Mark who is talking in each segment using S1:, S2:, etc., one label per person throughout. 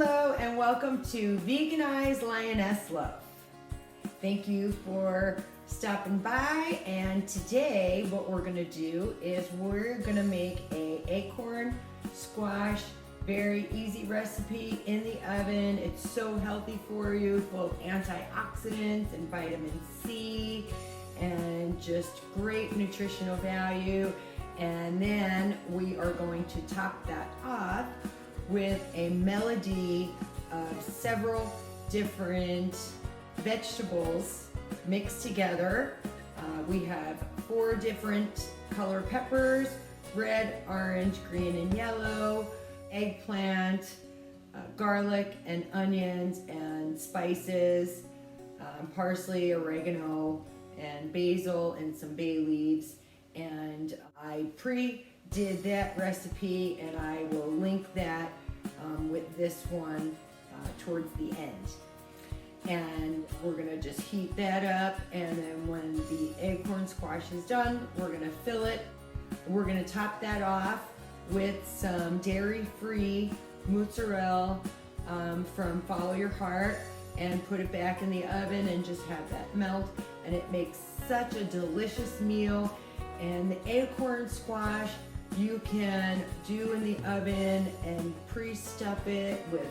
S1: Hello and welcome to Veganized Lioness Love. Thank you for stopping by, and today what we're going to do is we're going to make a acorn squash, very easy recipe in the oven. It's so healthy for you, full of antioxidants and vitamin C and just great nutritional value. And then we are going to top that off with a melody of several different vegetables mixed together. We have 4 different color peppers: red, orange, green, and yellow, eggplant, garlic and onions and spices, parsley, oregano, and basil, and some bay leaves. And I pre-did that recipe, and I will link that with this one towards the end. And we're gonna just heat that up, and then when the acorn squash is done, we're gonna fill it. We're gonna top that off with some dairy-free mozzarella from Follow Your Heart, and put it back in the oven and just have that melt, and it makes such a delicious meal. And the acorn squash you can do in the oven and pre-stuff it with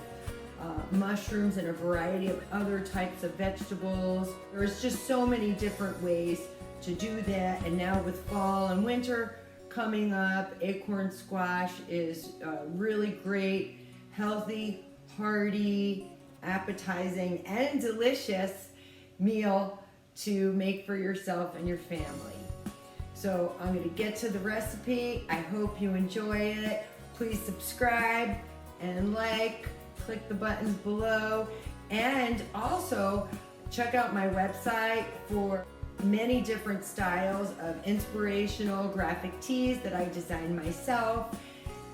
S1: mushrooms and a variety of other types of vegetables. There's just so many different ways to do that. And now with fall and winter coming up, acorn squash is a really great, healthy, hearty, appetizing, and delicious meal to make for yourself and your family. So I'm going to get to the recipe. I hope you enjoy it. Please subscribe and click the buttons below, and also check out my website for many different styles of inspirational graphic tees that I designed myself,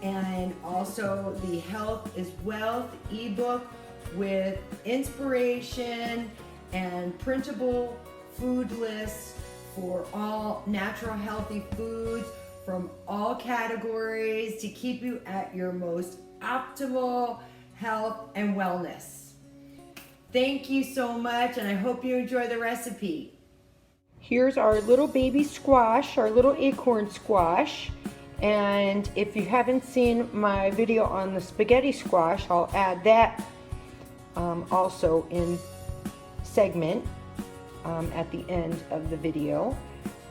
S1: and also the Health is Wealth ebook with inspiration and printable food lists for all natural healthy foods from all categories to keep you at your most optimal health and wellness. Thank you so much, and I hope you enjoy the recipe. Here's our little baby squash, our little acorn squash. And if you haven't seen my video on the spaghetti squash, I'll add that also in segment at the end of the video.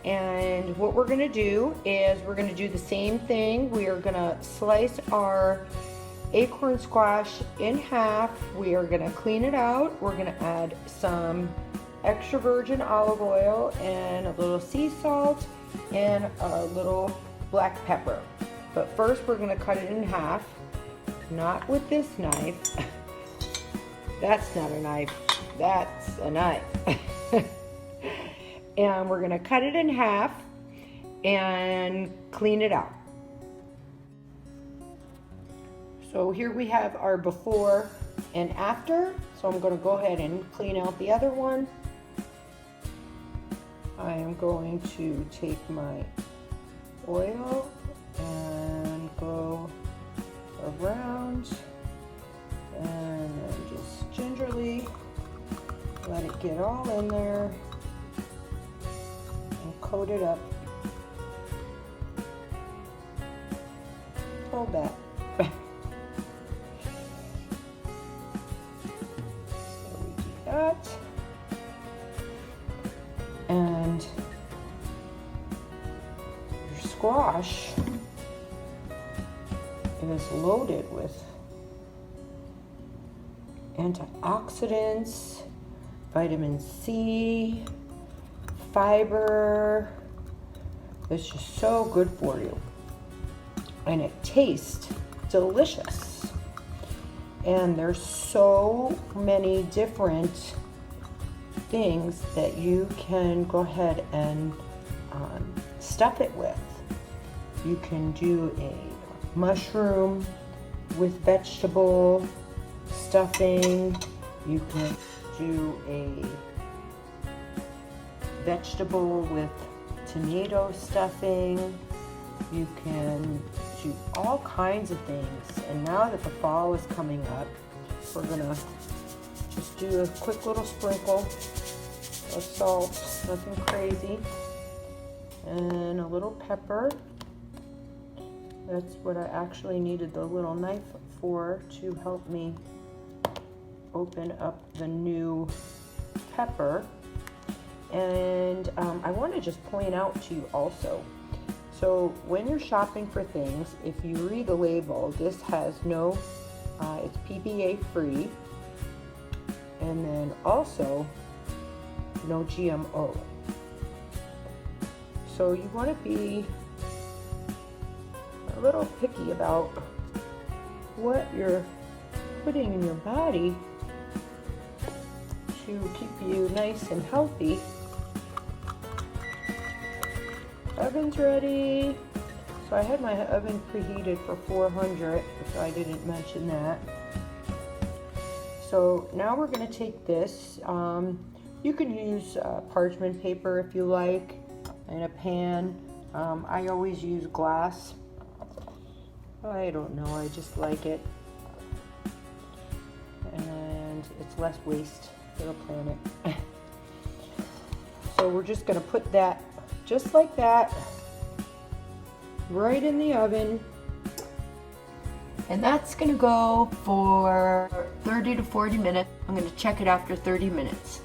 S1: And what we're going to do is we're going to do the same thing. We are going to slice our acorn squash in half. We are going to clean it out. We're going to add some extra virgin olive oil and a little sea salt and a little black pepper. But first we're going to cut it in half, not with this knife. That's not a knife, that's a knife. And we're going to cut it in half and clean it out. So here we have our before and after. So I'm going to go ahead and clean out the other one. I am going to take my oil and go around and then just gingerly let it get all in there and coat it up. Hold that. So we do that. And your squash is loaded with antioxidants, vitamin C, fiber. It's just so good for you. And it tastes delicious. And there's so many different things that you can go ahead and stuff it with. You can do a mushroom with vegetable stuffing. You can do a vegetable with tomato stuffing. You can do all kinds of things. And now that the fall is coming up, we're gonna just do a quick little sprinkle of salt, nothing crazy, and a little pepper. That's what I actually needed the little knife for, to help me open up the new pepper. And I want to just point out to you also, so when you're shopping for things, if you read the label, this has no, it's PPA free, and then also no GMO. So you want to be a little picky about what you're putting in your body to keep you nice and healthy. Oven's ready. So I had my oven preheated for 400, if I didn't mention that. So now we're going to take this. You can use parchment paper if you like, in a pan. I always use glass. I don't know, I just like it. And it's less waste for the planet. So we're just going to put that just like that right in the oven, and that's going to go for 30 to 40 minutes. I'm going to check it after 30 minutes.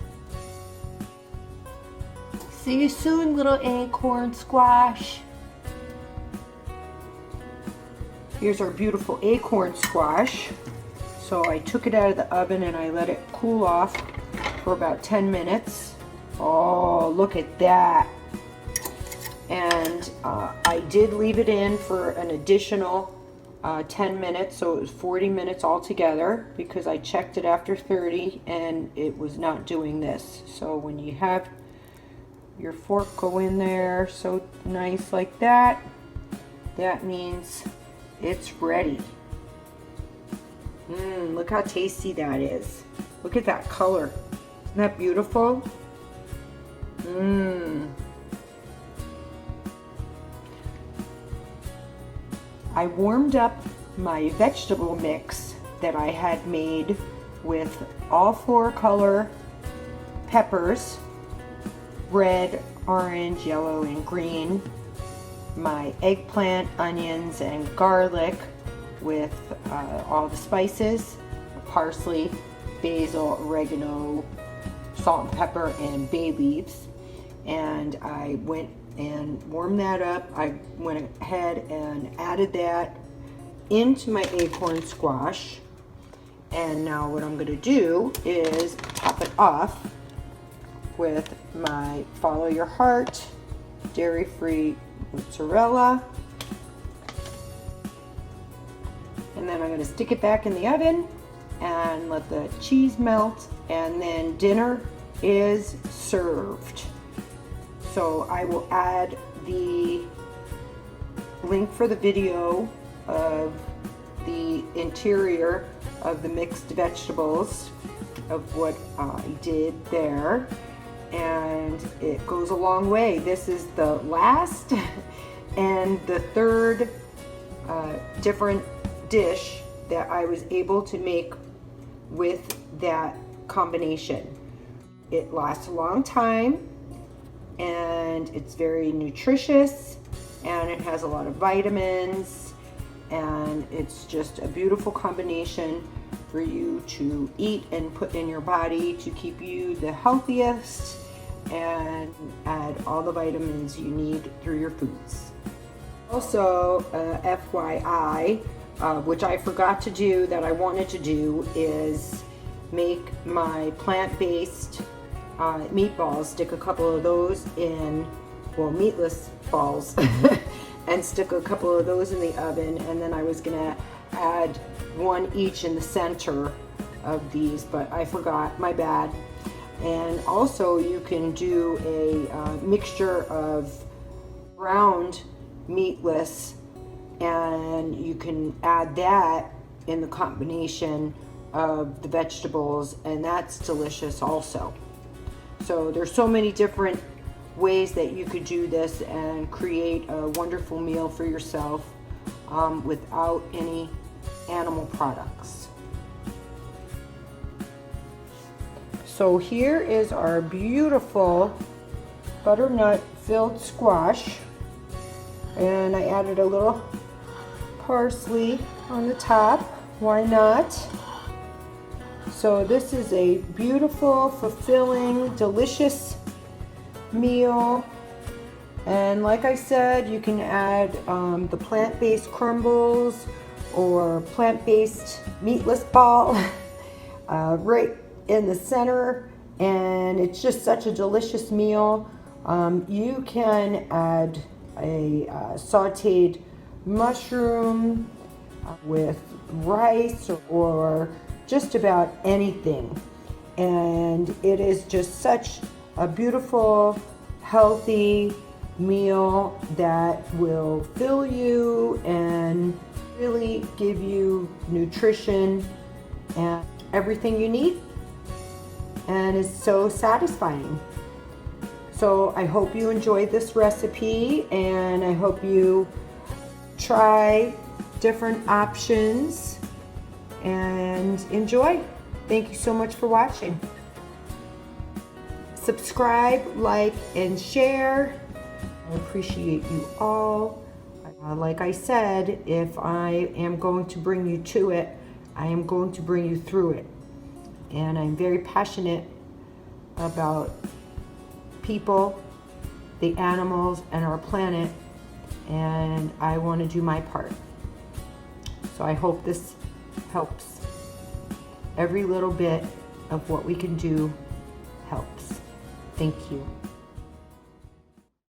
S1: See you soon, little acorn squash. Here's our beautiful acorn squash. So I took it out of the oven and I let it cool off for about 10 minutes. Oh, look at that. And I did leave it in for an additional 10 minutes, so it was 40 minutes altogether, because I checked it after 30 and it was not doing this. So when you have your fork go in there so nice like that, that means it's ready. Look how tasty that is. Look at that color. Isn't that beautiful? I warmed up my vegetable mix that I had made with all 4 color peppers, red, orange, yellow, and green, my eggplant, onions, and garlic with all the spices, parsley, basil, oregano, salt and pepper, and bay leaves. And I went and warmed that up. I went ahead and added that into my acorn squash. And now what I'm going to do is top it off with my Follow Your Heart dairy-free mozzarella. And then I'm going to stick it back in the oven and let the cheese melt, and then dinner is served. So I will add the link for the video of the interior of the mixed vegetables of what I did there, and it goes a long way. This is the last and the third different dish that I was able to make with that combination. It lasts a long time, and it's very nutritious, and it has a lot of vitamins, and it's just a beautiful combination for you to eat and put in your body to keep you the healthiest and add all the vitamins you need through your foods. Also, FYI, which I forgot to do that I wanted to do, is make my plant-based meatballs, stick a couple of those in, well, meatless balls, and stick a couple of those in the oven, and then I was gonna add one each in the center of these, but I forgot, my bad. And also you can do a mixture of ground meatless, and you can add that in the combination of the vegetables, and that's delicious also. So there's so many different ways that you could do this and create a wonderful meal for yourself without any animal products. So here is our beautiful butternut filled squash, and I added a little parsley on the top. Why not? So this is a beautiful, fulfilling, delicious meal. And like I said, you can add the plant-based crumbles or plant-based meatless ball right in the center, and it's just such a delicious meal. You can add a sauteed mushroom with rice or just about anything, and it is just such a beautiful, healthy meal that will fill you and really give you nutrition and everything you need, and it's so satisfying. So I hope you enjoyed this recipe, and I hope you try different options and enjoy. Thank you so much for watching. Subscribe, like, and share. I appreciate you all. Like I said, if I am going to bring you to it, I am going to bring you through it. And I'm very passionate about people, the animals, and our planet, and I want to do my part. So I hope this helps. Every little bit of what we can do helps. Thank you.